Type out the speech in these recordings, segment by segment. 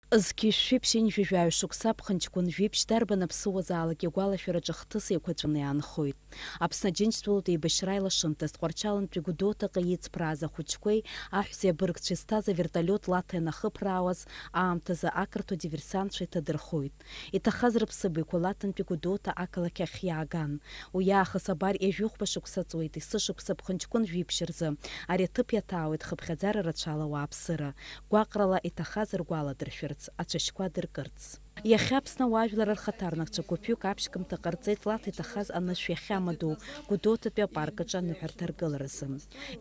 Зқьи шәиԥшь жәаҩ шықәса ԥхынҷкәын жәиԥшь дарбан аԥсуазаалак игәалашәараҿы хҭыс еиқәаҵәаны иаанхоит. Аԥсны Аџьынџьтәылатәи еибашьра еилашымҭаз Тҟәарчалнтәи Гәдоуҭаҟа иҵԥрааз ахәыҷқәеи аҳәсеи абыргцәеи зҭаз аверталиот лаҭа ианахыԥраауаз аамҭазы ақырҭуа диверсантцәа иҭадырхоит. Иҭахаз рыԥсыбаҩқәа Лаҭантәи Гәдоуҭа ақалақь ахь иааган. Уи аахыс абар ижәҩыхәба шықәса ҵуеит есышықәса ԥхынҷкәын жәиԥшь рзы. Ари аҭыԥ иаҭаауеит хыԥхьаӡара рацәала ауааԥсыра. Гәаҟрала иҭахаз ргәаладыршәарц, ацәашьқәа дыркырц. Иахьа Аԥсны ауаажәлар рхаҭарнакцәа гәыԥҩык аԥшькамҭа ҟарҵеит Лаҭа иҭахаз анышә иахьамаду Гәдоуҭатәи апарк аҿы аныҳәарҭа аргыларазы.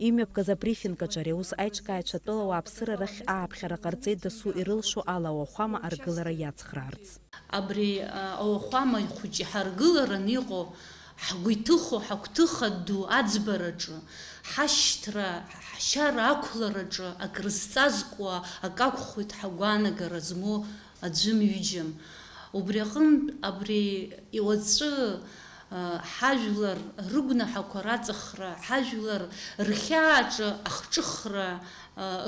Имҩаԥгаз абрифинг аҿы ари аус аиҿкааҩцәа атәыла ауааԥсыра рахь ааԥхьара ҟарҵеит дасу ирылшо ала ауахәама аргылара иацхраарц. Абри ауахәама хәыҷы ҳаргыларан иҟоу ҳгәы иҭыхо ҳагәҭыха ду аӡбараҿы, ҳашьҭра, ҳшьара ақәлараҿы акрызҵазкуа акакәхоит ҳагәаанагара змоу аӡәымҩыџьам. Убри аҟнытә абри иуаҵәы ҳажәлар рыгәнаҳақәа раҵахра, ҳажәлар рхьааҿы ахҿыхра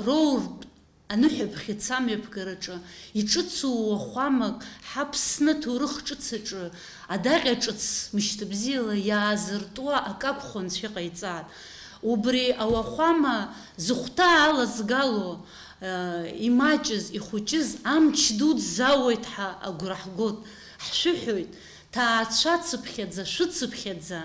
роуртә аныҳәаԥхьыӡ амҩаԥгараҿы иҿыцу уахәамак ҳаԥсны ҭоурых ҿыцаҿы адаҟьа ҿыц мышьҭабзиала иаазыртуа акакәхо анцәа иҟаиҵааит. Убри ауахәама зыхәҭа алазгало имаҷыз, ихәыҷыз амч дуӡӡа ауеит ҳәа агәра ҳгоит. Ҳшәыҳәоит, ҭаацәа цыԥхьаӡа, шәыцыԥхьаӡа,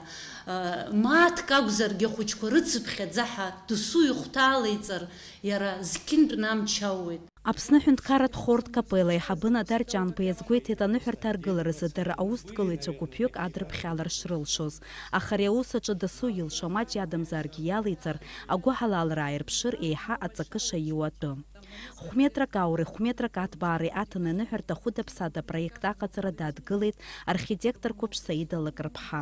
мааҭк акәзаргьы ахәыҷқәа рыцыԥхьаӡа ҳәа досу ихәҭа алеиҵар, иара зқьынтәны амч ауеит. Аԥсны ҳәынҭқарратә хортә капела аиҳабы Надар Ҷанба иазгәеиҭеит аныҳәарҭа аргыларазы дара аусҭгылаҩцәа гәыԥҩык адрыԥхьалар шрылшоз. Аха ари аус аҿы дасу илшо маҷ иадамзаргьы иалеиҵар, агәы ҳалалра ааирԥшыр еиҳа аҵакыша ииу атәы. Хәметрак ауреи, хәметрак аҭбаареи аҭаны аныҳәарҭа хәыда-ԥсада апроект аҟаҵара дадгылеит архитектор Қәыԥш Саида Лакрыԥҳа.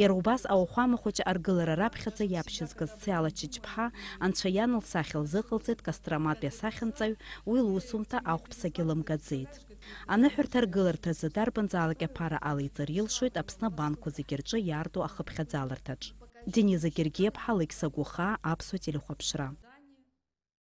Иара убас ауахәама хәыҷы аргылара раԥхьаӡа иаԥшьызгаз Циала Чичԥҳа анцәа иан лсахьа лзыҟалҵеит Костроматәи асахьанҵаҩ, уи лусумҭа ахәԥсагьы лымгаӡеит. Аныҳәарҭа аргыларҭазы дарбанзаалак аԥара алеиҵар илшоит Аԥсны абанкқәа зегьы рҿы иаарту ахыԥхьаӡаларҭаҿ. Дениза Гергиеԥҳа, Алықьса Гәыхаа, Аԥсуа телехәаԥшра.